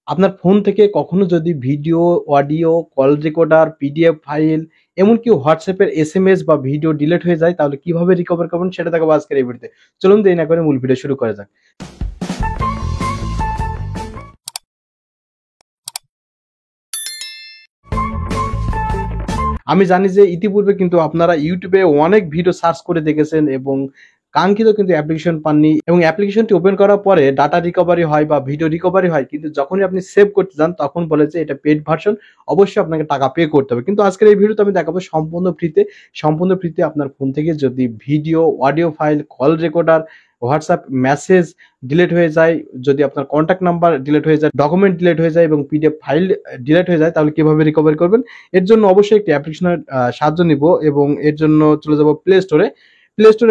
আপনার ফোন থেকে কখনো যদি video, audio, call recorder, PDF file এমনকি হোয়াটসঅ্যাপের এসএমএস বা ভিডিও ডিলিট হয়ে যায় তাহলে কিভাবে রিকভার করবেন সেটা দেখাবো আজকের এই ভিডিওতে। চলুন দেরি না করে মূল ভিডিও শুরু করা যাক। আমি জানি যে ইতিপূর্বে কিন্তু আপনারা ইউটিউবে অনেক ভিডিও সার্চ করে দেখেছেন এবং কাঙ্ক্ষিত কিন্তু অ্যাপ্লিকেশন পাননি এবং অ্যাপ্লিকেশনটি ওপেন করার পরে ডাটা রিকভারি হয় বা ভিডিও রিকভারি হয়, কিন্তু যখনই আপনি সেভ করতে যান তখন বলে যে এটা পেড ভার্সন, অবশ্যই আপনাকে টাকা পে করতে হবে। কিন্তু আজকের এই ভিডিওতে আমি দেখাবো সম্পূর্ণ ফ্রিতে আপনার ফোন থেকে যদি video, audio file, call recorder, WhatsApp message delete হয়ে যায়, যদি আপনার কন্ট্যাক্ট নাম্বার ডিলিট হয়ে যায়, ডকুমেন্ট ডিলিট হয়ে যায় এবং পিডিএফ ফাইল ডিলিট হয়ে যায় তাহলে কিভাবে রিকভারি করবেন। এর জন্য অবশ্যই একটি অ্যাপ্লিকেশনের সাহায্য নিব এবং এর জন্য চলে যাব প্লে স্টোরে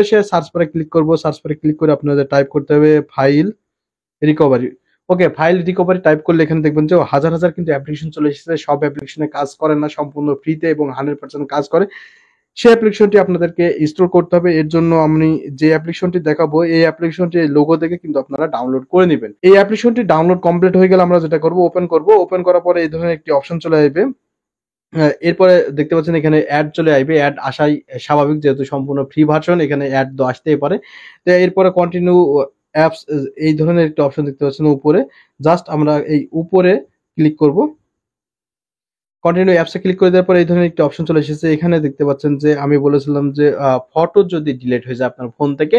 এসে সার্চ বারে ক্লিক করব। সার্চ বারে ক্লিক করে আপনাদের টাইপ করতে হবে ফাইল রিকভারি। ওকে, ফাইল রিকভারি টাইপ করলে এখানে দেখবেন যে হাজার হাজার কিন্তু অ্যাপ্লিকেশন চলে এসেছে। সব অ্যাপ্লিকেশনে কাজ করে না, সম্পূর্ণ ফ্রিতে এবং 100% কাজ করে। সেই অ্যাপ্লিকেশনটি আপনাদেরকে ইনস্টল করতে হবে। এর জন্য আমি যে অ্যাপ্লিকেশনটি দেখাবো এই অ্যাপ্লিকেশনটি লোগো দেখে কিন্তু আপনারা ডাউনলোড করে নেবেন। এই অ্যাপ্লিকেশনটি ডাউনলোড কমপ্লিট হয়ে গেলে আমরা যেটা করব, ওপেন করার পরে এই ধরনের একটি অপশন চলে আসবে। এরপরে দেখতে পাচ্ছেন এখানে অ্যাড চলে আসবে। অ্যাড আসাই স্বাভাবিক, যেহেতু সম্পূর্ণ ফ্রি ভার্সন এখানে অ্যাড তো আসতেই পারে। তো এরপরে কন্টিনিউ অ্যাপস এই ধরনের একটা অপশন দেখতে পাচ্ছেন উপরে। জাস্ট আমরা এই উপরে ক্লিক করব। কন্টিনিউ অ্যাপসে ক্লিক করে দেওয়ার পরে এই ধরনের একটা অপশন চলে এসেছে। এখানে দেখতে পাচ্ছেন যে আমি বলেছিলাম যে ফটো যদি ডিলিট হয়ে যায় আপনার ফোন থেকে,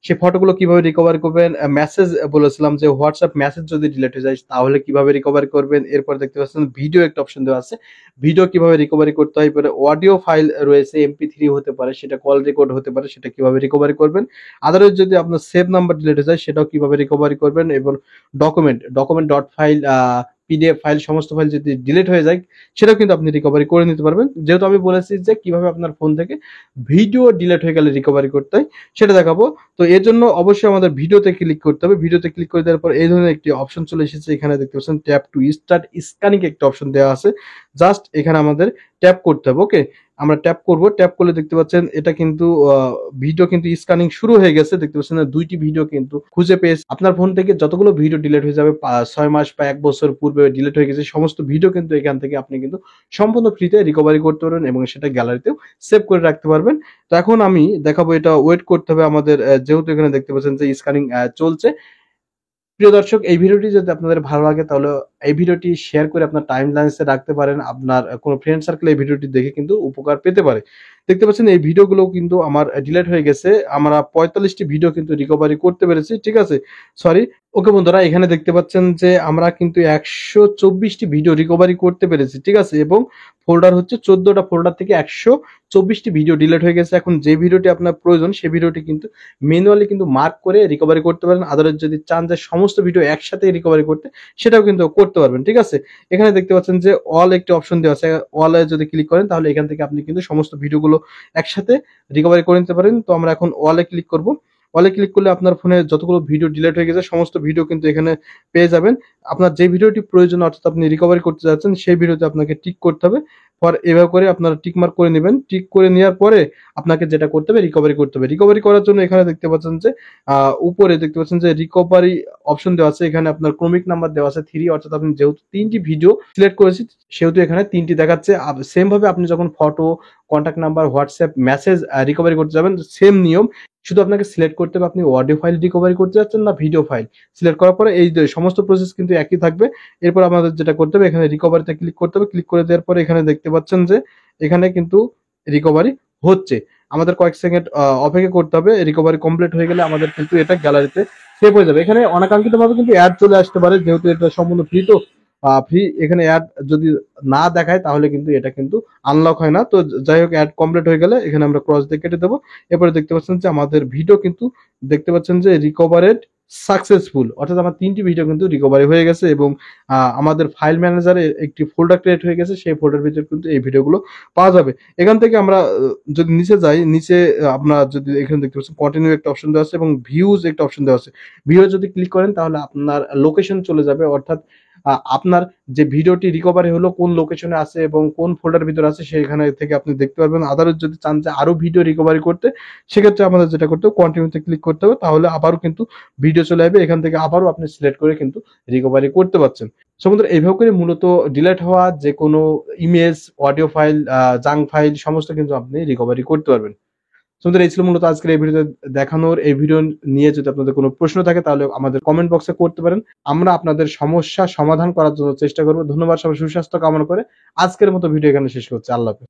সেই ফটোগুলো কিভাবে রিকভার করবেন। মেসেজ বলেছিলাম যে হোয়াটসঅ্যাপ মেসেজ যদি ডিলিট হয়ে যায় তাহলে কিভাবে রিকভার করবেন। এরপর দেখতে পাচ্ছেন ভিডিও একটা অপশন দেওয়া আছে, ভিডিও কিভাবে রিকভারি করতে হয়। এরপরে অডিও ফাইল রয়েছে, MP3 হতে পারে, সেটা কল রেকর্ড হতে পারে, সেটা কিভাবে রিকভারি করবেন। আদারওয়াইজ যদি আপনার সেভ নাম্বার ডিলিট হয়ে যায় সেটাও কিভাবে রিকভারি করবেন। এবং document dot file, PDF file, সমস্ত ফাইল যদি ডিলিট হয়ে যায় সেটাও কিন্তু আপনি রিকভারি করে নিতে পারবেন। যেহেতু আমি বলেছি যে কিভাবে আপনার ফোন থেকে ভিডিও ডিলিট হয়ে গেলে রিকভারি করতে হয় সেটা দেখাবো। তো এর জন্য অবশ্যই আমাদের ভিডিওতে ক্লিক করতে হবে। ভিডিওতে ক্লিক করে দেওয়ার পর এই ধরনের একটি অপশন চলে এসেছে। এখানে দেখতে পাচ্ছেন ট্যাপ টু স্টার্ট স্ক্যানিং একটা অপশন দেওয়া আছে। জাস্ট এখানে আমাদের ট্যাপ করতে হবে। ওকে, আমরা ট্যাপ করব। ট্যাপ করলে দেখতে পাচ্ছেন এটা কিন্তু ভিডিও কিন্তু স্ক্যানিং শুরু হয়ে গেছে। দেখতে পাচ্ছেন দুইটি ভিডিও কিন্তু খুঁজে পেয়েছে। আপনার ফোন থেকে যতগুলো ভিডিও ডিলিট হয়ে যাবে 6 মাস বা 1 বছর পূর্বে ডিলিট হয়ে গেছে সমস্ত ভিডিও কিন্তু এখান থেকে আপনি কিন্তু সম্পূর্ণ ফ্রিতে রিকভারি করতে পারবেন এবং সেটা গ্যালারিতেও সেভ করে রাখতে পারবেন। তো এখন আমি দেখাবো, এটা ওয়েট করতে হবে আমাদের। যেহেতু এখানে দেখতে পাচ্ছেন যে স্ক্যানিং চলছে। প্রিয় দর্শক, এই ভিডিওটি যদি আপনাদের ভালো লাগে তাহলে এই ভিডিওটি শেয়ার করে আপনার টাইম লাইন্সে রাখতে পারেন। আপনার কোনো ফ্রেন্ড সার্কেল এই ভিডিওটি দেখে কিন্তু উপকার পেতে পারে। দেখতে পাচ্ছেন এই ভিডিওগুলো কিন্তু আমার ডিলিট হয়ে গেছে। আমরা 45টি ভিডিও কিন্তু রিকভারি করতে পেরেছি। ঠিক আছে, সরি। ওকে বন্ধুরা, এখানে দেখতে পাচ্ছেন যে আমরা কিন্তু 124টি ভিডিও রিকভারি করতে পেরেছি। ঠিক আছে, এবং ফোল্ডার হচ্ছে 14টা ফোল্ডার থেকে 124টি ভিডিও ডিলিট হয়ে গেছে। এখন যে ভিডিওটি আপনার প্রয়োজন সেই ভিডিওটি কিন্তু ম্যানুয়ালি কিন্তু মার্ক করে রিকভারি করতে পারেন। আদারওয়াইজ যদি চান যে সমস্ত ভিডিও একসাথে রিকভারি করতে সেটাও কিন্তু করতে পারবেন। ঠিক আছে, এখানে দেখতে পাচ্ছেন যে অল একটি অপশন দেওয়া আছে। অলে যদি ক্লিক করেন তাহলে এখান থেকে আপনি কিন্তু সমস্ত ভিডিওগুলো একসাথে রিকভারি করে নিতে পারেন। তো আমরা এখন অলে ক্লিক করব। অলে ক্লিক করলে আপনার ফোনে যতগুলো ভিডিও ডিলিট হয়ে গেছে সমস্ত ভিডিও কিন্তু এখানে পেয়ে যাবেন। আপনার যে ভিডিওটি প্রয়োজন অর্থাৎ আপনি রিকভারি করতে যাচ্ছেন সেই ভিডিওতে আপনাকে টিক করতে হবে। পর এভাবে করে আপনারা টিক মার্ক করে নেবেন। টিক করে নেওয়ার পরে আপনাকে যেটা করতে হবে, রিকভারি করতে হবে। রিকভারি করার জন্য এখানে দেখতে পাচ্ছেন যে উপরে দেখতে পাচ্ছেন যে রিকভারি অপশন দেওয়া আছে। এখানে আপনার ক্রমিক নাম্বার দেওয়া আছে 3, অর্থাৎ আপনি যেহেতু 3টি ভিডিও সিলেক্ট করেছি সেহেতু এখানে 3টি দেখাচ্ছে। সেম ভাবে আপনি যখন photo, contact number, WhatsApp message recovery করতে যাবেন সেম নিয়ম। শুধু আপনাকে সিলেক্ট করতে হবে আপনি অডিও ফাইল রিকভারি করতে যাচ্ছেন না ভিডিও ফাইল। সিলেক্ট করার পরে এই সমস্ত প্রসেস কিন্তু একই থাকবে। এরপর আমাদের যেটা করতে হবে, এখানে রিকভারিতে ক্লিক করতে হবে। ক্লিক করে দেওয়ার পরে এখানে দেখতে পাচ্ছেন যে এখানে কিন্তু রিকভারি হচ্ছে। আমাদের কয়েক সেকেন্ড অপেক্ষা করতে হবে। রিকভারি কমপ্লিট হয়ে গেলে আমাদের কিন্তু এটা গ্যালারিতে সেভ হয়ে যাবে। এখানে অনাকাঙ্ক্ষিত ভাবে কিন্তু অ্যাড চলে আসতে পারে, যেহেতু এটা সম্পূর্ণ ফ্রি। তো ফ্রি এখানে অ্যাড যদি না দেখায় তাহলে কিন্তু এটা কিন্তু আনলক হয় না। তো যাই হোক, অ্যাড কমপ্লিট হয়ে গেলে এখানে আমরা ক্রস দিয়ে কেটে দেবো। এরপরে দেখতে পাচ্ছেন যে আমাদের ভিডিও কিন্তু দেখতে পাচ্ছেন যে রিকভারেড সাকসেসফুল, অর্থাৎ আমার 3টি ভিডিও কিন্তু রিকভারি হয়ে গেছে এবং আমাদের ফাইল ম্যানেজারে একটি ফোল্ডার ক্রিয়েট হয়ে গেছে। সেই ফোল্ডার ভিতরে কিন্তু এই ভিডিওগুলো পাওয়া যাবে। এখান থেকে আমরা যদি নিচে যাই, নিচে আপনার যদি এখানে দেখতে পাচ্ছেন কন্টিনিউ একটা অপশন দেওয়া আছে এবং ভিউজ একটা অপশন দেওয়া আছে। ভিউ যদি ক্লিক করেন তাহলে আপনার লোকেশন চলে যাবে, অর্থাৎ আপনার যে ভিডিওটি রিকভারি হলো কোন লোকেশনে আছে এবং কোন ফোল্ডার ভিতরে আছে সেখানে থেকে আপনি দেখতে পারবেন। আদারওয়াইজ যদি চান যে আরো ভিডিও রিকভারি করতে, সেক্ষেত্রে আমাদের যেটা করতে হবে কন্টিনিউতে ক্লিক করতে হবে, তাহলে আবারও কিন্তু ভিডিও চলে আসবে, এখান থেকে আবারও আপনি সিলেক্ট করে কিন্তু রিকভারি করতে পারছেন। সো বন্ধুরা এইভাবে করে মূলত ডিলিট হওয়া যে কোনো image, audio file, junk file সমস্ত কিন্তু আপনি রিকভারি করতে পারবেন। সো বন্ধুরা এই ছিল মূলত আজকের এই ভিডিওতে দেখানোর। এই ভিডিও নিয়ে যদি আপনাদের কোনো প্রশ্ন থাকে তাহলে আমাদের কমেন্ট বক্সে করতে পারেন। আমরা আপনাদের সমস্যা সমাধান করার জন্য চেষ্টা করব। ধন্যবাদ, সবার সুস্বাস্থ্য কামনা করে আজকের মতো ভিডিও এখানে শেষ করছি। আল্লাহ হাফেজ।